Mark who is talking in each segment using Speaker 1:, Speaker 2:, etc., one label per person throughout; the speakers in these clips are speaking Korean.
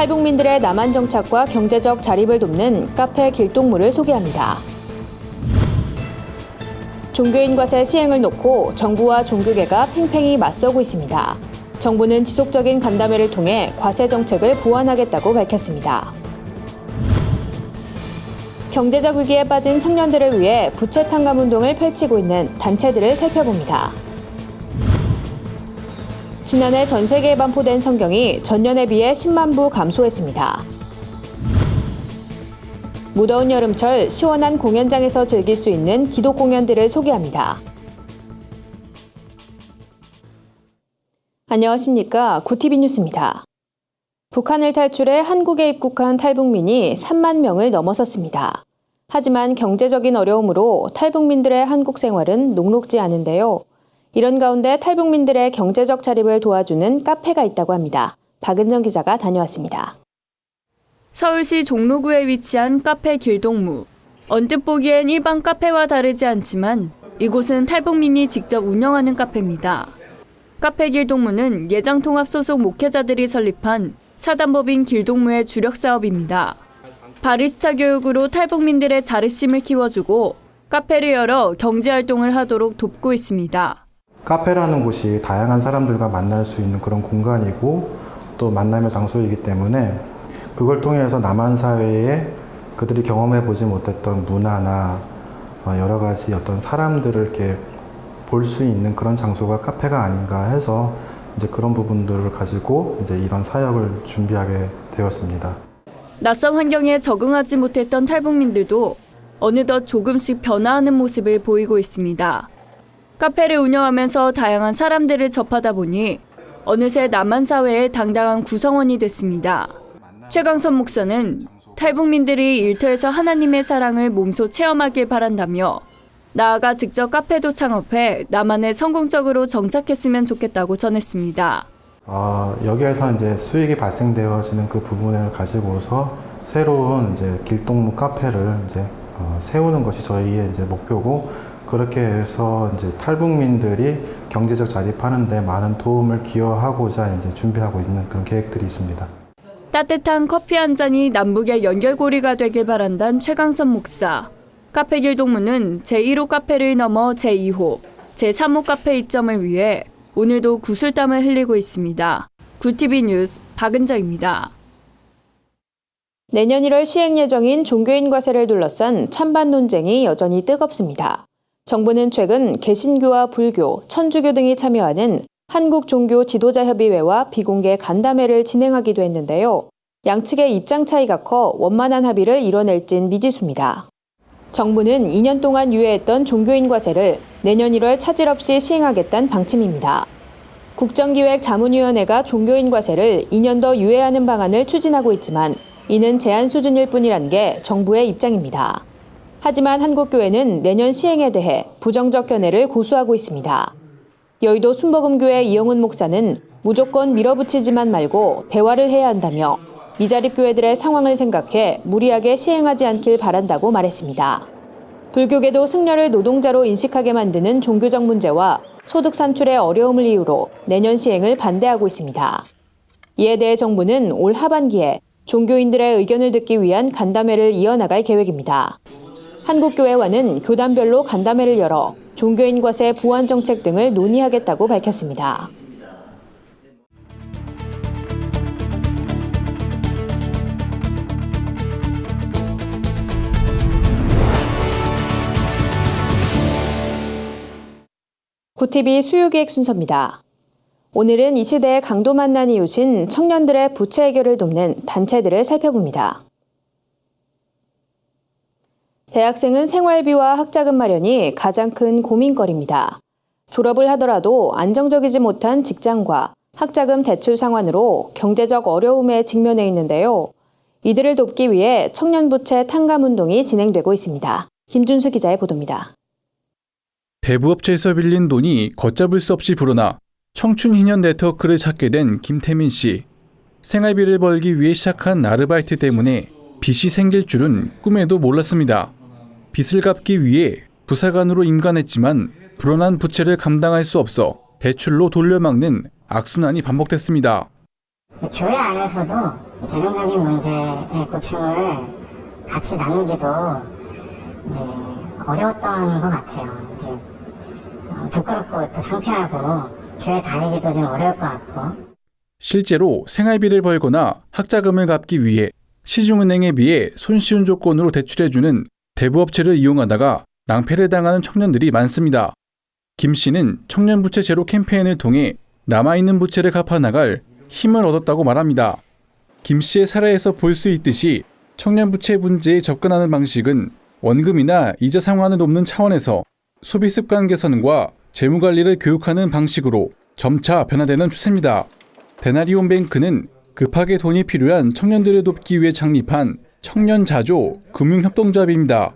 Speaker 1: 탈북민들의 남한 정착과 경제적 자립을 돕는 카페 길동무를 소개합니다. 종교인 과세 시행을 놓고 정부와 종교계가 팽팽히 맞서고 있습니다. 정부는 지속적인 간담회를 통해 과세 정책을 보완하겠다고 밝혔습니다. 경제적 위기에 빠진 청년들을 위해 부채 탕감 운동을 펼치고 있는 단체들을 살펴봅니다. 지난해 전 세계에 반포된 성경이 전년에 비해 10만 부 감소했습니다. 무더운 여름철 시원한 공연장에서 즐길 수 있는 기독 공연들을 소개합니다. 안녕하십니까. 구티비 뉴스입니다. 북한을 탈출해 한국에 입국한 탈북민이 3만 명을 넘어섰습니다. 하지만 경제적인 어려움으로 탈북민들의 한국 생활은 녹록지 않은데요. 이런 가운데 탈북민들의 경제적 자립을 도와주는 카페가 있다고 합니다. 박은정 기자가 다녀왔습니다.
Speaker 2: 서울시 종로구에 위치한 카페 길동무. 언뜻 보기엔 일반 카페와 다르지 않지만 이곳은 탈북민이 직접 운영하는 카페입니다. 카페 길동무는 예장통합 소속 목회자들이 설립한 사단법인 길동무의 주력 사업입니다. 바리스타 교육으로 탈북민들의 자립심을 키워주고 카페를 열어 경제활동을 하도록 돕고 있습니다.
Speaker 3: 카페라는 곳이 다양한 사람들과 만날 수 있는 그런 공간이고 또 만남의 장소이기 때문에 그걸 통해서 남한 사회에 그들이 경험해 보지 못했던 문화나 여러 가지 어떤 사람들을 이렇게 볼 수 있는 그런 장소가 카페가 아닌가 해서 이제 그런 부분들을 가지고 이제 이런 사역을 준비하게 되었습니다.
Speaker 2: 낯선 환경에 적응하지 못했던 탈북민들도 어느덧 조금씩 변화하는 모습을 보이고 있습니다. 카페를 운영하면서 다양한 사람들을 접하다 보니 어느새 남한 사회의 당당한 구성원이 됐습니다. 최강선 목사는 탈북민들이 일터에서 하나님의 사랑을 몸소 체험하길 바란다며 나아가 직접 카페도 창업해 남한에 성공적으로 정착했으면 좋겠다고 전했습니다.
Speaker 3: 여기에서 이제 수익이 발생되어지는 그 부분을 가지고서 새로운 이제 길동무 카페를 이제 세우는 것이 저희의 이제 목표고 그렇게 해서 이제 탈북민들이 경제적 자립하는데 많은 도움을 기여하고자 이제 준비하고 있는 그런 계획들이 있습니다.
Speaker 2: 따뜻한 커피 한 잔이 남북의 연결고리가 되길 바란다는 최강선 목사. 카페 길동무는 제1호 카페를 넘어 제2호, 제3호 카페 입점을 위해 오늘도 구슬땀을 흘리고 있습니다. 구티비 뉴스 박은정입니다.
Speaker 1: 내년 1월 시행 예정인 종교인 과세를 둘러싼 찬반 논쟁이 여전히 뜨겁습니다. 정부는 최근 개신교와 불교, 천주교 등이 참여하는 한국종교지도자협의회와 비공개 간담회를 진행하기도 했는데요. 양측의 입장 차이가 커 원만한 합의를 이뤄낼진 미지수입니다. 정부는 2년 동안 유예했던 종교인 과세를 내년 1월 차질 없이 시행하겠다는 방침입니다. 국정기획자문위원회가 종교인 과세를 2년 더 유예하는 방안을 추진하고 있지만 이는 제한 수준일 뿐이라는 게 정부의 입장입니다. 하지만 한국교회는 내년 시행에 대해 부정적 견해를 고수하고 있습니다. 여의도 순복음교회 이영훈 목사는 무조건 밀어붙이지만 말고 대화를 해야 한다며 미자립 교회들의 상황을 생각해 무리하게 시행하지 않길 바란다고 말했습니다. 불교계도 승려를 노동자로 인식하게 만드는 종교적 문제와 소득 산출의 어려움을 이유로 내년 시행을 반대하고 있습니다. 이에 대해 정부는 올 하반기에 종교인들의 의견을 듣기 위한 간담회를 이어나갈 계획입니다. 한국교회와는 교단별로 간담회를 열어 종교인 과세 보완 정책 등을 논의하겠다고 밝혔습니다. 구티비 수요기획 순서입니다. 오늘은 이 시대의 강도 만난 이유신 청년들의 부채 해결을 돕는 단체들을 살펴봅니다. 대학생은 생활비와 학자금 마련이 가장 큰 고민거리입니다. 졸업을 하더라도 안정적이지 못한 직장과 학자금 대출 상환으로 경제적 어려움에 직면해 있는데요. 이들을 돕기 위해 청년부채 탕감 운동이 진행되고 있습니다. 김준수 기자의 보도입니다.
Speaker 4: 대부업체에서 빌린 돈이 걷잡을 수 없이 불어나 청춘희년 네트워크를 찾게 된 김태민 씨. 생활비를 벌기 위해 시작한 아르바이트 때문에 빚이 생길 줄은 꿈에도 몰랐습니다. 빚을 갚기 위해 부사관으로 임관했지만 불어난 부채를 감당할 수 없어 대출로 돌려막는 악순환이 반복됐습니다.
Speaker 5: 교회 안에서도 재정적인 문제의 고충을 같이 나누기도 이제 어려웠던 것 같아요. 이제 부끄럽고 또 창피하고 교회 다니기도 좀 어려울 것 같고.
Speaker 4: 실제로 생활비를 벌거나 학자금을 갚기 위해 시중은행에 비해 손쉬운 조건으로 대출해주는 대부업체를 이용하다가 낭패를 당하는 청년들이 많습니다. 김 씨는 청년부채 제로 캠페인을 통해 남아있는 부채를 갚아나갈 힘을 얻었다고 말합니다. 김 씨의 사례에서 볼 수 있듯이 청년부채 문제에 접근하는 방식은 원금이나 이자 상환을 돕는 차원에서 소비 습관 개선과 재무관리를 교육하는 방식으로 점차 변화되는 추세입니다. 데나리온 뱅크는 급하게 돈이 필요한 청년들을 돕기 위해 창립한 청년자조 금융협동조합입니다.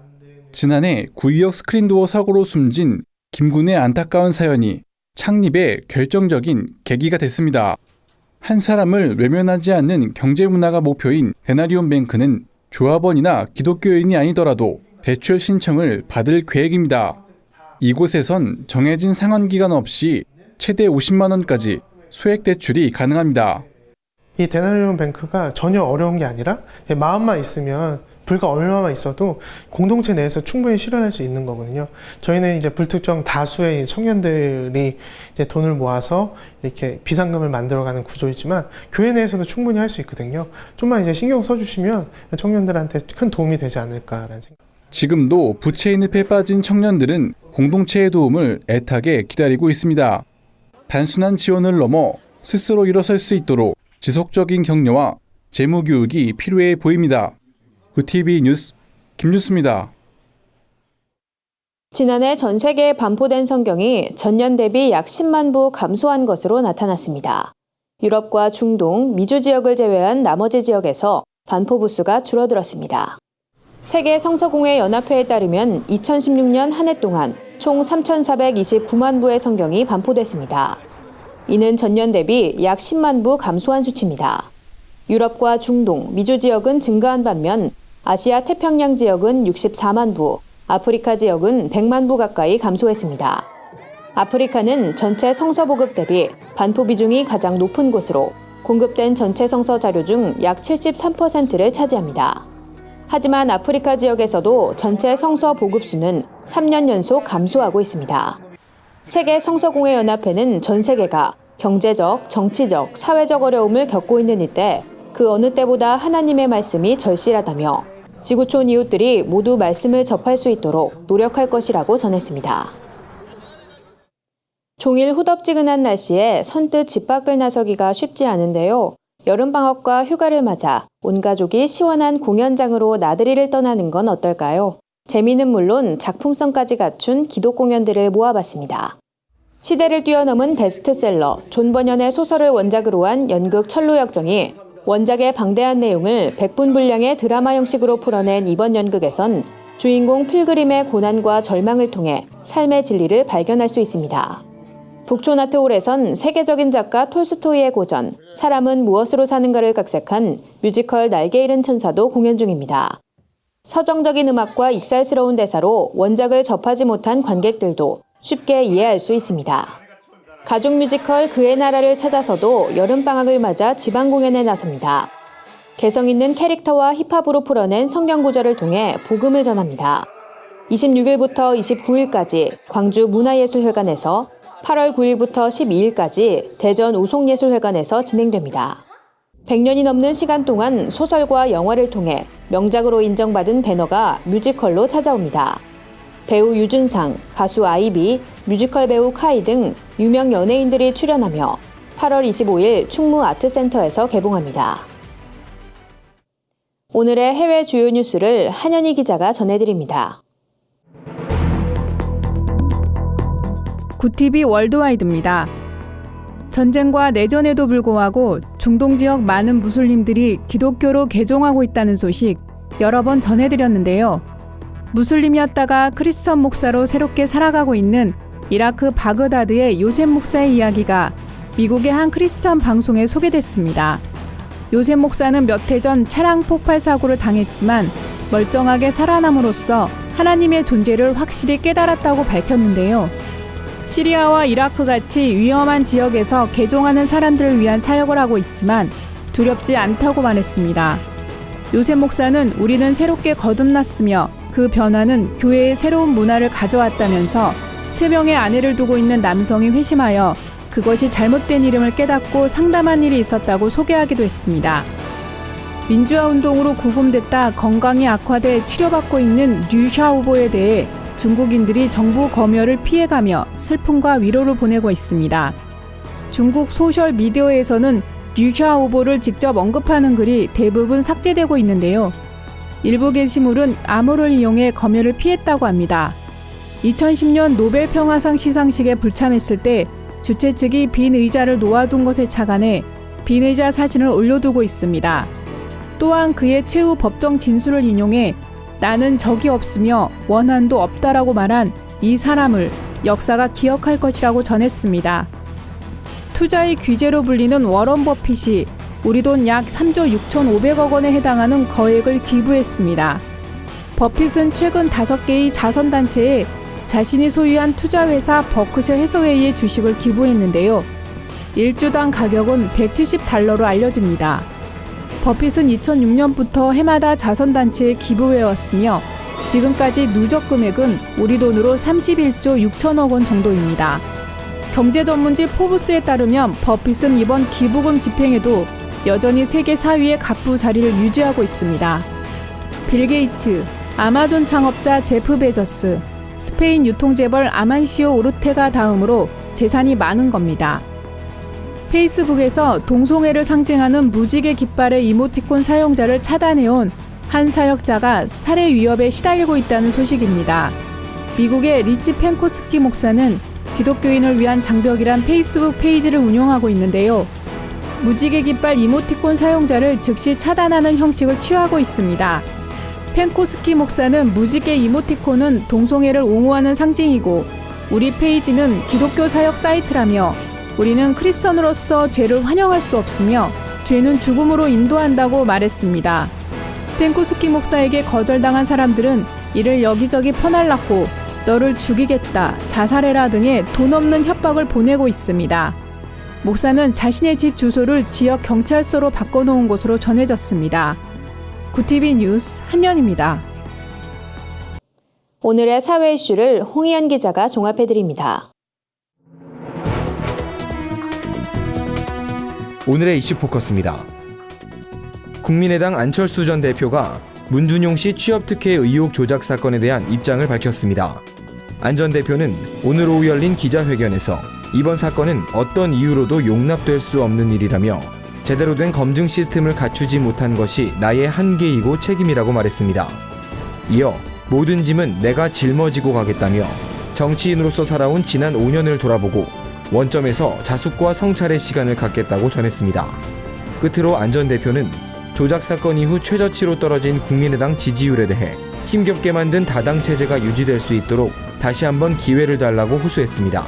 Speaker 4: 지난해 구의역 스크린도어 사고로 숨진 김 군의 안타까운 사연이 창립의 결정적인 계기가 됐습니다. 한 사람을 외면하지 않는 경제문화가 목표인 데나리온 뱅크는 조합원이나 기독교인이 아니더라도 대출 신청을 받을 계획입니다. 이곳에선 정해진 상환기간 없이 최대 50만 원까지 소액 대출이 가능합니다.
Speaker 6: 이 데나리온 뱅크가 전혀 어려운 게 아니라 마음만 있으면 불과 얼마만 있어도 공동체 내에서 충분히 실현할 수 있는 거거든요. 저희는 이제 불특정 다수의 청년들이 이제 돈을 모아서 이렇게 비상금을 만들어가는 구조이지만 교회 내에서도 충분히 할 수 있거든요. 좀만 이제 신경 써주시면 청년들한테 큰 도움이 되지 않을까라는 생각.
Speaker 4: 지금도 부채의 늪에 빠진 청년들은 공동체의 도움을 애타게 기다리고 있습니다. 단순한 지원을 넘어 스스로 일어설 수 있도록 지속적인 격려와 재무교육이 필요해 보입니다. 구TV 뉴스 김준수입니다.
Speaker 1: 지난해 전 세계에 반포된 성경이 전년 대비 약 10만 부 감소한 것으로 나타났습니다. 유럽과 중동, 미주 지역을 제외한 나머지 지역에서 반포 부수가 줄어들었습니다. 세계 성서공회 연합회에 따르면 2016년 한 해 동안 총 3,429만 부의 성경이 반포됐습니다. 이는 전년 대비 약 10만 부 감소한 수치입니다. 유럽과 중동, 미주 지역은 증가한 반면 아시아 태평양 지역은 64만 부, 아프리카 지역은 100만 부 가까이 감소했습니다. 아프리카는 전체 성서 보급 대비 반포 비중이 가장 높은 곳으로 공급된 전체 성서 자료 중 약 73%를 차지합니다. 하지만 아프리카 지역에서도 전체 성서 보급 수는 3년 연속 감소하고 있습니다. 세계 성서공회 연합회는 전 세계가 경제적, 정치적, 사회적 어려움을 겪고 있는 이때 그 어느 때보다 하나님의 말씀이 절실하다며 지구촌 이웃들이 모두 말씀을 접할 수 있도록 노력할 것이라고 전했습니다. 종일 후덥지근한 날씨에 선뜻 집 밖을 나서기가 쉽지 않은데요. 여름방학과 휴가를 맞아 온 가족이 시원한 공연장으로 나들이를 떠나는 건 어떨까요? 재미는 물론 작품성까지 갖춘 기독 공연들을 모아봤습니다. 시대를 뛰어넘은 베스트셀러 존 버년의 소설을 원작으로 한 연극 철로역정이 원작의 방대한 내용을 100분 분량의 드라마 형식으로 풀어낸 이번 연극에선 주인공 필그림의 고난과 절망을 통해 삶의 진리를 발견할 수 있습니다. 북촌아트홀에선 세계적인 작가 톨스토이의 고전 사람은 무엇으로 사는가를 각색한 뮤지컬 날개 잃은 천사도 공연 중입니다. 서정적인 음악과 익살스러운 대사로 원작을 접하지 못한 관객들도 쉽게 이해할 수 있습니다. 가족 뮤지컬 그의 나라를 찾아서도 여름방학을 맞아 지방 공연에 나섭니다. 개성 있는 캐릭터와 힙합으로 풀어낸 성경 구절을 통해 복음을 전합니다. 26일부터 29일까지 광주 문화예술회관에서 8월 9일부터 12일까지 대전 우송예술회관에서 진행됩니다. 100년이 넘는 시간 동안 소설과 영화를 통해 명작으로 인정받은 배너가 뮤지컬로 찾아옵니다. 배우 유준상, 가수 아이비, 뮤지컬 배우 카이 등 유명 연예인들이 출연하며 8월 25일 충무 아트센터에서 개봉합니다. 오늘의 해외 주요 뉴스를 한현희 기자가 전해드립니다.
Speaker 7: 구TV 월드와이드입니다. 전쟁과 내전에도 불구하고 중동 지역 많은 무슬림들이 기독교로 개종하고 있다는 소식 여러 번 전해드렸는데요. 무슬림이었다가 크리스천 목사로 새롭게 살아가고 있는 이라크 바그다드의 요셉 목사의 이야기가 미국의 한 크리스천 방송에 소개됐습니다. 요셉 목사는 몇 해 전 차량 폭발 사고를 당했지만 멀쩡하게 살아남으로써 하나님의 존재를 확실히 깨달았다고 밝혔는데요. 시리아와 이라크 같이 위험한 지역에서 개종하는 사람들을 위한 사역을 하고 있지만 두렵지 않다고 말했습니다. 요셉 목사는 우리는 새롭게 거듭났으며 그 변화는 교회의 새로운 문화를 가져왔다면서 3명의 아내를 두고 있는 남성이 회심하여 그것이 잘못된 이름을 깨닫고 상담한 일이 있었다고 소개하기도 했습니다. 민주화 운동으로 구금됐다 건강이 악화돼 치료받고 있는 류샤 후보에 대해 중국인들이 정부 검열을 피해가며 슬픔과 위로를 보내고 있습니다. 중국 소셜 미디어에서는 류샤 후보를 직접 언급하는 글이 대부분 삭제되고 있는데요. 일부 게시물은 암호를 이용해 검열을 피했다고 합니다. 2010년 노벨 평화상 시상식에 불참했을 때 주최 측이 빈 의자를 놓아둔 것에 착안해 빈 의자 사진을 올려두고 있습니다. 또한 그의 최후 법정 진술을 인용해 나는 적이 없으며 원한도 없다라고 말한 이 사람을 역사가 기억할 것이라고 전했습니다. 투자의 귀재로 불리는 워런 버핏이 우리 돈 약 3조 6,500억 원에 해당하는 거액을 기부했습니다. 버핏은 최근 5개의 자선단체에 자신이 소유한 투자회사 버크셔 해서웨이의 주식을 기부했는데요. 1주당 가격은 $170로 알려집니다. 버핏은 2006년부터 해마다 자선단체에 기부해왔으며 지금까지 누적 금액은 우리 돈으로 31조 6천억 원 정도입니다. 경제 전문지 포브스에 따르면 버핏은 이번 기부금 집행에도 여전히 세계 4위의 갑부 자리를 유지하고 있습니다. 빌 게이츠, 아마존 창업자 제프 베저스, 스페인 유통재벌 아만시오 오르테가 다음으로 재산이 많은 겁니다. 페이스북에서 동성애를 상징하는 무지개 깃발의 이모티콘 사용자를 차단해온 한 사역자가 살해 위협에 시달리고 있다는 소식입니다. 미국의 리치 펜코스키 목사는 기독교인을 위한 장벽이란 페이스북 페이지를 운영하고 있는데요. 무지개 깃발 이모티콘 사용자를 즉시 차단하는 형식을 취하고 있습니다. 펜코스키 목사는 무지개 이모티콘은 동성애를 옹호하는 상징이고 우리 페이지는 기독교 사역 사이트라며 우리는 크리스천으로서 죄를 환영할 수 없으며 죄는 죽음으로 인도한다고 말했습니다. 펜코스키 목사에게 거절당한 사람들은 이를 여기저기 퍼날랐고 너를 죽이겠다, 자살해라 등의 돈 없는 협박을 보내고 있습니다. 목사는 자신의 집 주소를 지역 경찰서로 바꿔놓은 것으로 전해졌습니다. 구티비 뉴스 한연입니다.
Speaker 1: 오늘의 사회 이슈를 홍희연 기자가 종합해드립니다.
Speaker 8: 오늘의 이슈 포커스입니다. 국민의당 안철수 전 대표가 문준용 씨 취업특혜 의혹 조작 사건에 대한 입장을 밝혔습니다. 안 전 대표는 오늘 오후 열린 기자회견에서 이번 사건은 어떤 이유로도 용납될 수 없는 일이라며 제대로 된 검증 시스템을 갖추지 못한 것이 나의 한계이고 책임이라고 말했습니다. 이어 모든 짐은 내가 짊어지고 가겠다며 정치인으로서 살아온 지난 5년을 돌아보고 원점에서 자숙과 성찰의 시간을 갖겠다고 전했습니다. 끝으로 안 전 대표는 조작 사건 이후 최저치로 떨어진 국민의당 지지율에 대해 힘겹게 만든 다당 체제가 유지될 수 있도록 다시 한번 기회를 달라고 호소했습니다.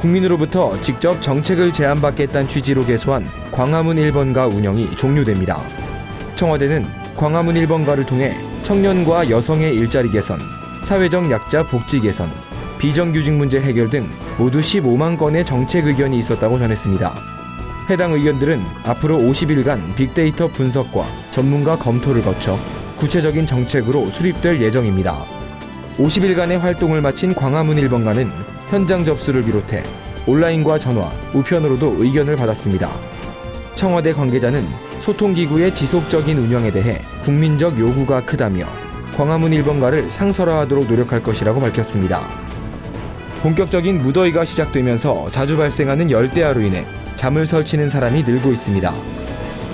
Speaker 8: 국민으로부터 직접 정책을 제안받겠다는 취지로 개소한 광화문 1번가 운영이 종료됩니다. 청와대는 광화문 1번가를 통해 청년과 여성의 일자리 개선, 사회적 약자 복지 개선, 비정규직 문제 해결 등 모두 15만 건의 정책 의견이 있었다고 전했습니다. 해당 의견들은 앞으로 50일간 빅데이터 분석과 전문가 검토를 거쳐 구체적인 정책으로 수립될 예정입니다. 50일간의 활동을 마친 광화문 1번가는 현장 접수를 비롯해 온라인과 전화, 우편으로도 의견을 받았습니다. 청와대 관계자는 소통기구의 지속적인 운영에 대해 국민적 요구가 크다며 광화문 1번가를 상설화하도록 노력할 것이라고 밝혔습니다. 본격적인 무더위가 시작되면서 자주 발생하는 열대야로 인해 잠을 설치는 사람이 늘고 있습니다.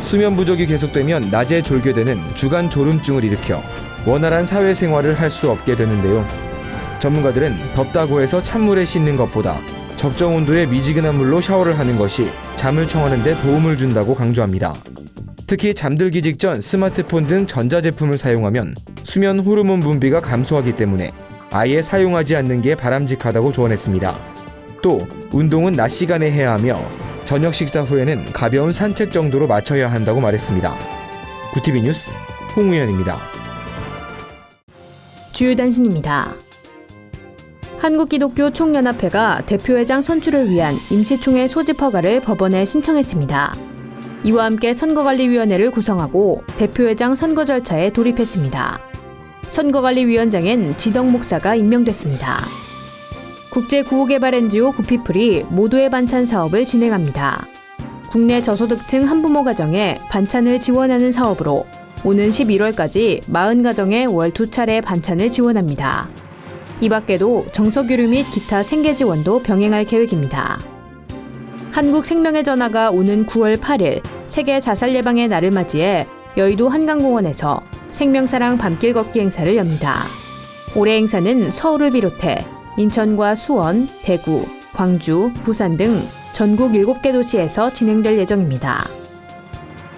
Speaker 8: 수면 부족이 계속되면 낮에 졸게 되는 주간 졸음증을 일으켜 원활한 사회생활을 할 수 없게 되는데요. 전문가들은 덥다고 해서 찬물에 씻는 것보다 적정 온도의 미지근한 물로 샤워를 하는 것이 잠을 청하는 데 도움을 준다고 강조합니다. 특히 잠들기 직전 스마트폰 등 전자제품을 사용하면 수면 호르몬 분비가 감소하기 때문에 아예 사용하지 않는 게 바람직하다고 조언했습니다. 또 운동은 낮 시간에 해야 하며 저녁 식사 후에는 가벼운 산책 정도로 맞춰야 한다고 말했습니다. 구티비 뉴스 홍우연입니다.
Speaker 1: 주요 단신입니다. 한국기독교 총연합회가 대표회장 선출을 위한 임시총회 소집 허가를 법원에 신청했습니다. 이와 함께 선거관리위원회를 구성하고 대표회장 선거 절차에 돌입했습니다. 선거관리위원장엔 지덕 목사가 임명됐습니다. 국제구호개발NGO 구피플이 모두의 반찬 사업을 진행합니다. 국내 저소득층 한부모 가정에 반찬을 지원하는 사업으로 오는 11월까지 40가정에 월 2차례 반찬을 지원합니다. 이 밖에도 정서교류 및 기타 생계 지원도 병행할 계획입니다. 한국생명의 전화가 오는 9월 8일 세계 자살 예방의 날을 맞이해 여의도 한강공원에서 생명사랑 밤길 걷기 행사를 엽니다. 올해 행사는 서울을 비롯해 인천과 수원, 대구, 광주, 부산 등 전국 7개 도시에서 진행될 예정입니다.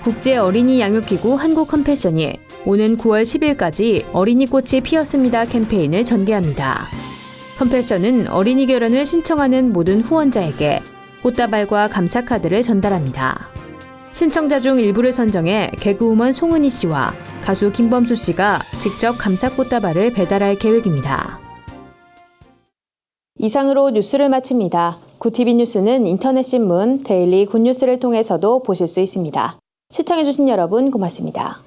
Speaker 1: 국제 어린이 양육기구 한국컴패션이 오는 9월 10일까지 어린이 꽃이 피었습니다 캠페인을 전개합니다. 컴패션은 어린이 결혼을 신청하는 모든 후원자에게 꽃다발과 감사카드를 전달합니다. 신청자 중 일부를 선정해 개그우먼 송은희 씨와 가수 김범수 씨가 직접 감사 꽃다발을 배달할 계획입니다. 이상으로 뉴스를 마칩니다. 구TV 뉴스는 인터넷 신문 데일리 굿뉴스를 통해서도 보실 수 있습니다. 시청해주신 여러분 고맙습니다.